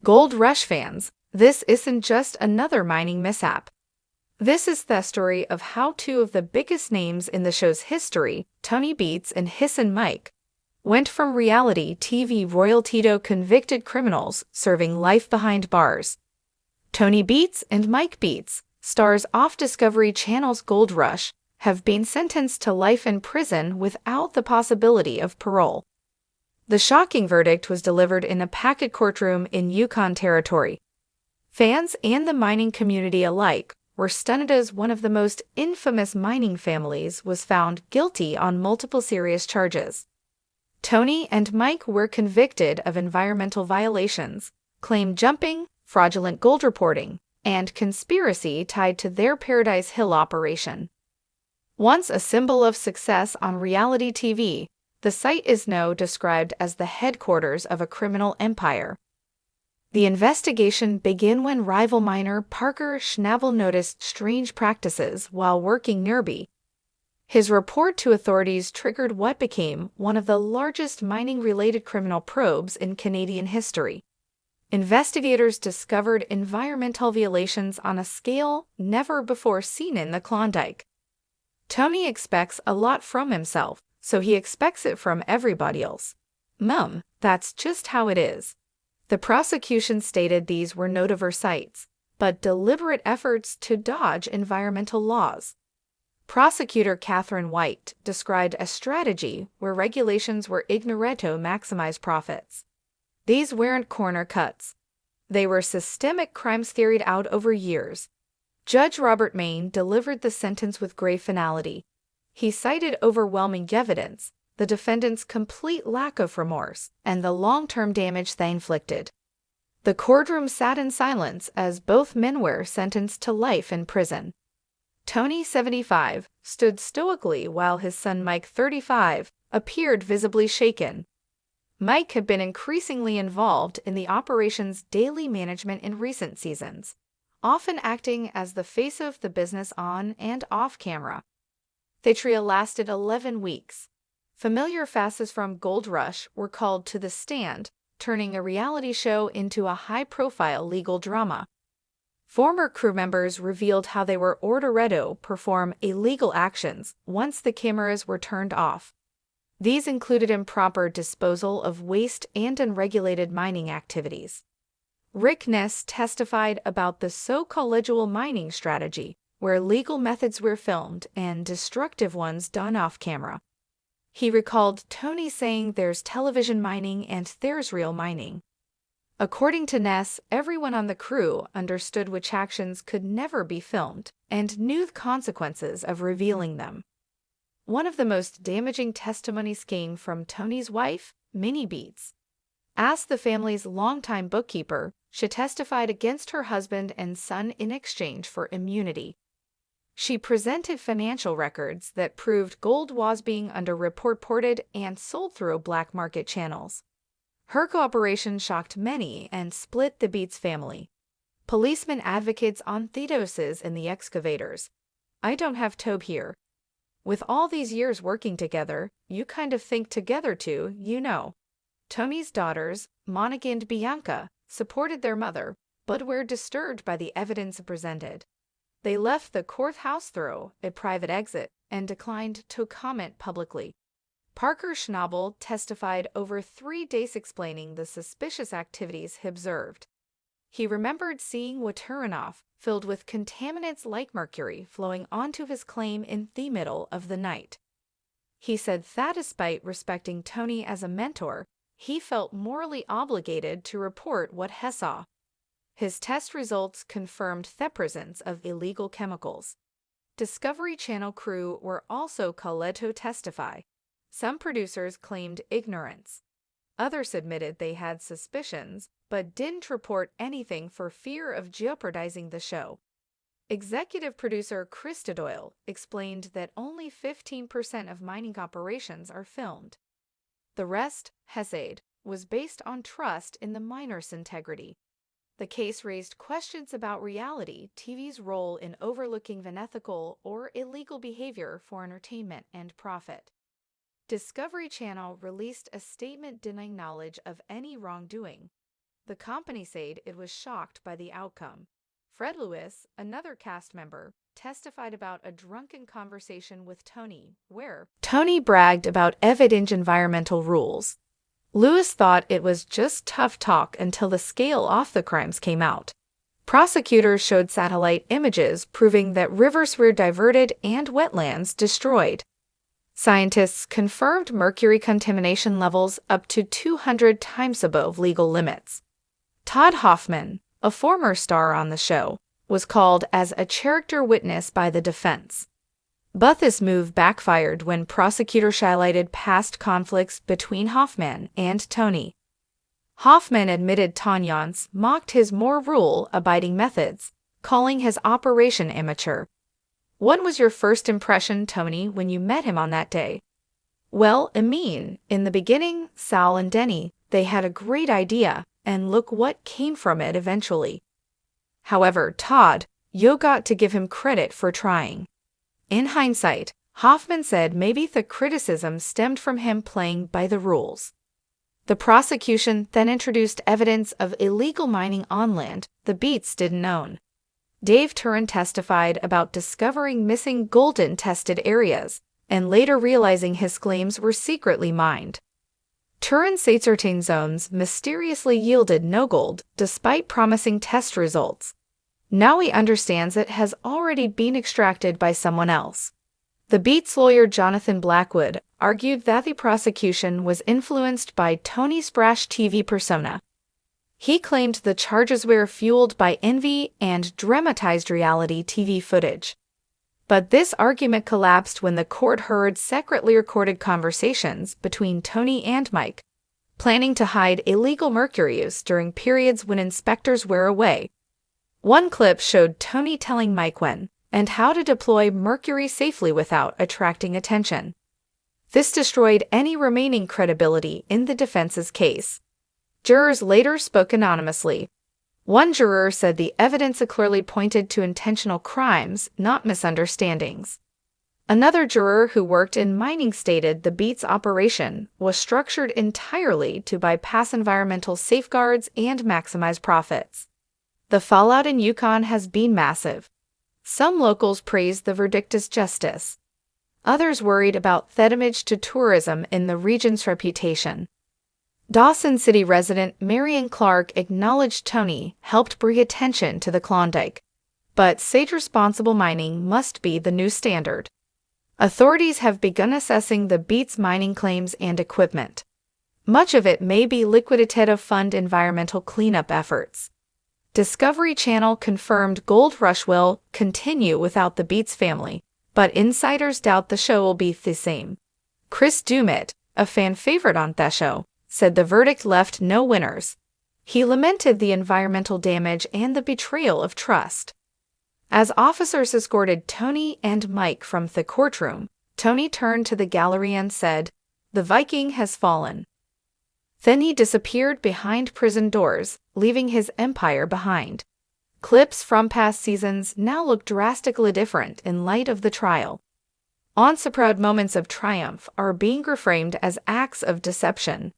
Gold Rush fans, this isn't just another mining mishap. This is the story of how two of the biggest names in the show's history, Tony Beets and Hisson Mike, went from reality TV royalty to convicted criminals serving life behind bars. Tony Beets and Mike Beets, stars off Discovery Channel's Gold Rush, have been sentenced to life in prison without the possibility of parole. The shocking verdict was delivered in a packed courtroom in Yukon Territory. Fans and the mining community alike were stunned as one of the most infamous mining families was found guilty on multiple serious charges. Tony and Mike were convicted of environmental violations, claim jumping, fraudulent gold reporting, and conspiracy tied to their Paradise Hill operation. Once a symbol of success on reality TV, the site is now described as the headquarters of a criminal empire. The investigation began when rival miner Parker Schnabel noticed strange practices while working nearby. His report to authorities triggered what became one of the largest mining-related criminal probes in Canadian history. Investigators discovered environmental violations on a scale never before seen in the Klondike. Tony expects a lot from himself, so he expects it from everybody else. That's just how it is. The prosecution stated these were not oversights, but deliberate efforts to dodge environmental laws. Prosecutor Catherine White described a strategy where regulations were ignored to maximize profits. These weren't corner cuts. They were systemic crimes carried out over years. Judge Robert Main delivered the sentence with grave finality. He cited overwhelming evidence, the defendant's complete lack of remorse, and the long-term damage they inflicted. The courtroom sat in silence as both men were sentenced to life in prison. Tony, 75, stood stoically while his son Mike, 35, appeared visibly shaken. Mike had been increasingly involved in the operation's daily management in recent seasons, often acting as the face of the business on and off camera. The trial lasted 11 weeks. Familiar faces from Gold Rush were called to the stand, turning a reality show into a high-profile legal drama. Former crew members revealed how they were ordered to perform illegal actions once the cameras were turned off. These included improper disposal of waste and unregulated mining activities. Rick Ness testified about the so-called legal mining strategy, where legal methods were filmed and destructive ones done off-camera. He recalled Tony saying there's television mining and there's real mining. According to Ness, everyone on the crew understood which actions could never be filmed and knew the consequences of revealing them. One of the most damaging testimonies came from Tony's wife, Minnie Beets. As the family's longtime bookkeeper, she testified against her husband and son in exchange for immunity. She presented financial records that proved gold was being underreported and sold through black market channels. Her cooperation shocked many and split the Beets family. Policemen advocates on Thedoses in the excavators. I don't have Tobe here. With all these years working together, you kind of think together too, you know. Tony's daughters, Monica and Bianca, supported their mother, but were disturbed by the evidence presented. They left the courthouse through a private exit and declined to comment publicly. Parker Schnabel testified over 3 days explaining the suspicious activities he observed. He remembered seeing Waterinoff filled with contaminants like mercury flowing onto his claim in the middle of the night. He said that despite respecting Tony as a mentor, he felt morally obligated to report what he saw. His test results confirmed the presence of illegal chemicals. Discovery Channel crew were also called to testify. Some producers claimed ignorance. Others admitted they had suspicions, but didn't report anything for fear of jeopardizing the show. Executive producer Krista Doyle explained that only 15% of mining operations are filmed. The rest, he said, was based on trust in the miner's integrity. The case raised questions about reality TV's role in overlooking unethical or illegal behavior for entertainment and profit. Discovery Channel released a statement denying knowledge of any wrongdoing. The company said it was shocked by the outcome. Fred Lewis, another cast member, testified about a drunken conversation with Tony, where Tony bragged about evident environmental rules. Lewis thought it was just tough talk until the scale off the crimes came out. Prosecutors showed satellite images proving that rivers were diverted and wetlands destroyed. Scientists confirmed mercury contamination levels up to 200 times above legal limits. Todd Hoffman, a former star on the show, was called as a character witness by the defense. But this move backfired when prosecutors highlighted past conflicts between Hoffman and Tony. Hoffman admitted Tanyans mocked his more rule-abiding methods, calling his operation amateur. What was your first impression, Tony, when you met him on that day? Well, in the beginning, Sal and Denny, they had a great idea, and look what came from it eventually. However, Todd, you got to give him credit for trying. In hindsight, Hoffman said maybe the criticism stemmed from him playing by the rules. The prosecution then introduced evidence of illegal mining on land the Beets didn't own. Dave Turin testified about discovering missing gold-tested areas and later realizing his claims were secretly mined. Turin said certain zones mysteriously yielded no gold despite promising test results. Now he understands it has already been extracted by someone else. The Beets lawyer Jonathan Blackwood argued that the prosecution was influenced by Tony's brash TV persona. He claimed the charges were fueled by envy and dramatized reality TV footage. But this argument collapsed when the court heard secretly recorded conversations between Tony and Mike, planning to hide illegal mercury use during periods when inspectors were away. One clip showed Tony telling Mike when and how to deploy mercury safely without attracting attention. This destroyed any remaining credibility in the defense's case. Jurors later spoke anonymously. One juror said the evidence clearly pointed to intentional crimes, not misunderstandings. Another juror who worked in mining stated the Beets operation was structured entirely to bypass environmental safeguards and maximize profits. The fallout in Yukon has been massive. Some locals praised the verdict as justice. Others worried about the damage to tourism in the region's reputation. Dawson City resident Marion Clark acknowledged Tony helped bring attention to the Klondike, but said responsible mining must be the new standard. Authorities have begun assessing the Beets mining claims and equipment. Much of it may be liquidated to fund environmental cleanup efforts. Discovery Channel confirmed Gold Rush will continue without the Beets family, but insiders doubt the show will be the same. Chris Dumit, a fan favorite on the show, said the verdict left no winners. He lamented the environmental damage and the betrayal of trust. As officers escorted Tony and Mike from the courtroom, Tony turned to the gallery and said, "The Viking has fallen." Then he disappeared behind prison doors, leaving his empire behind. Clips from past seasons now look drastically different in light of the trial. Once-proud moments of triumph are being reframed as acts of deception.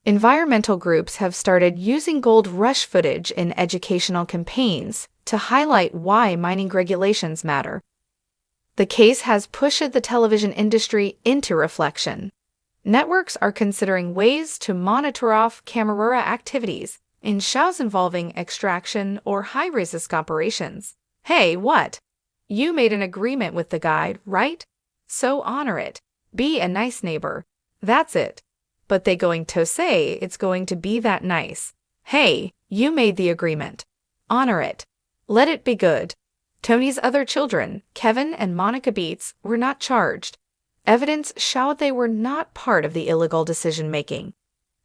Environmental groups have started using Gold Rush footage in educational campaigns to highlight why mining regulations matter. The case has pushed the television industry into reflection. Networks are considering ways to monitor off-camera activities in shows involving extraction or high-risk operations. Hey, what? You made an agreement with the guy, right? So honor it. Be a nice neighbor. That's it. But they going to say it's going to be that nice. Hey, you made the agreement. Honor it. Let it be good. Tony's other children, Kevin and Monica Beets, were not charged. Evidence showed they were not part of the illegal decision-making.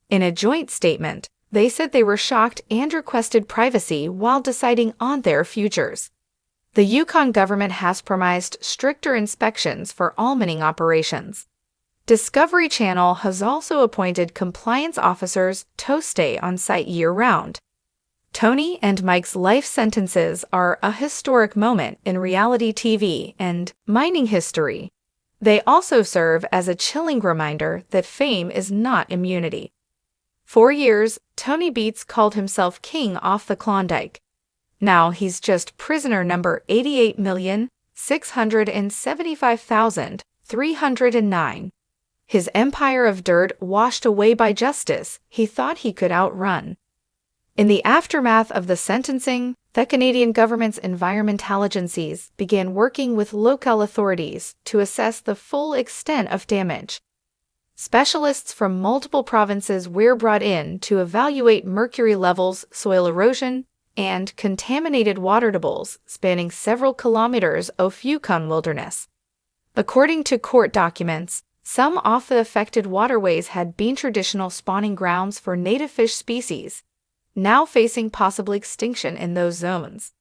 In a joint statement, they said they were shocked and requested privacy while deciding on their futures. The Yukon government has promised stricter inspections for all mining operations. Discovery Channel has also appointed compliance officers to stay on site year-round. Tony and Mike's life sentences are a historic moment in reality TV and mining history. They also serve as a chilling reminder that fame is not immunity. For years, Tony Beets called himself king off the Klondike. Now he's just prisoner number 88,675,309. His empire of dirt washed away by justice he thought he could outrun. In the aftermath of the sentencing, the Canadian government's environmental agencies began working with local authorities to assess the full extent of damage. Specialists from multiple provinces were brought in to evaluate mercury levels, soil erosion, and contaminated water tables spanning several kilometers of Yukon wilderness. According to court documents, some of the affected waterways had been traditional spawning grounds for native fish species, now facing possible extinction in those zones.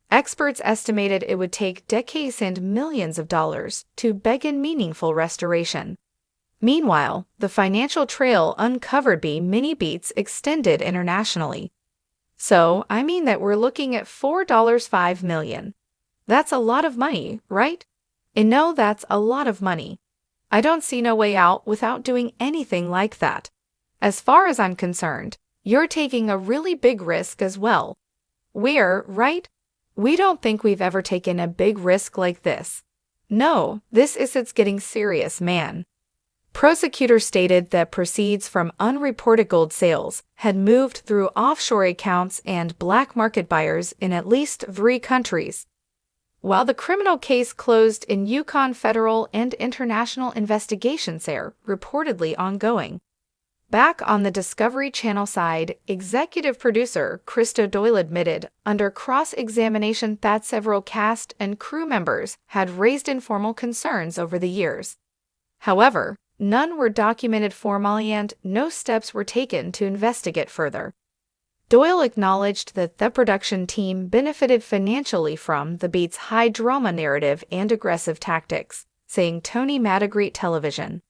Experts estimated it would take decades and millions of dollars to begin meaningful restoration. Meanwhile, the financial trail uncovered by mini Beets extended internationally. So, I mean that we're looking at $4.5 million. That's a lot of money, right? And no, that's a lot of money. I don't see no way out without doing anything like that. As far as I'm concerned, you're taking a really big risk as well. We're, right? We don't think we've ever taken a big risk like this. No, it's getting serious, man. Prosecutors stated that proceeds from unreported gold sales had moved through offshore accounts and black market buyers in at least 3 countries. While the criminal case closed in Yukon, federal and international investigations are reportedly ongoing. Back on the Discovery Channel side, executive producer Krista Doyle admitted under cross-examination that several cast and crew members had raised informal concerns over the years. However, none were documented formally and no steps were taken to investigate further. Doyle acknowledged that the production team benefited financially from the Beets' high-drama narrative and aggressive tactics, saying Tony Matagreat Television.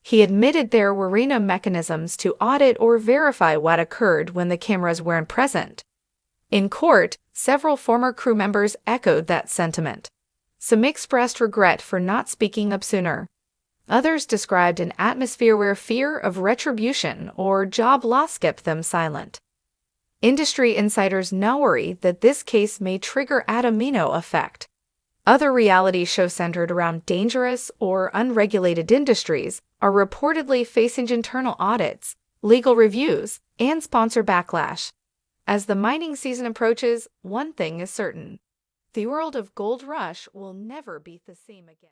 He admitted there were no mechanisms to audit or verify what occurred when the cameras weren't present. In court, several former crew members echoed that sentiment. Some expressed regret for not speaking up sooner. Others described an atmosphere where fear of retribution or job loss kept them silent. Industry insiders now worry that this case may trigger a domino effect. Other reality shows centered around dangerous or unregulated industries are reportedly facing internal audits, legal reviews, and sponsor backlash. As the mining season approaches, one thing is certain: the world of Gold Rush will never be the same again.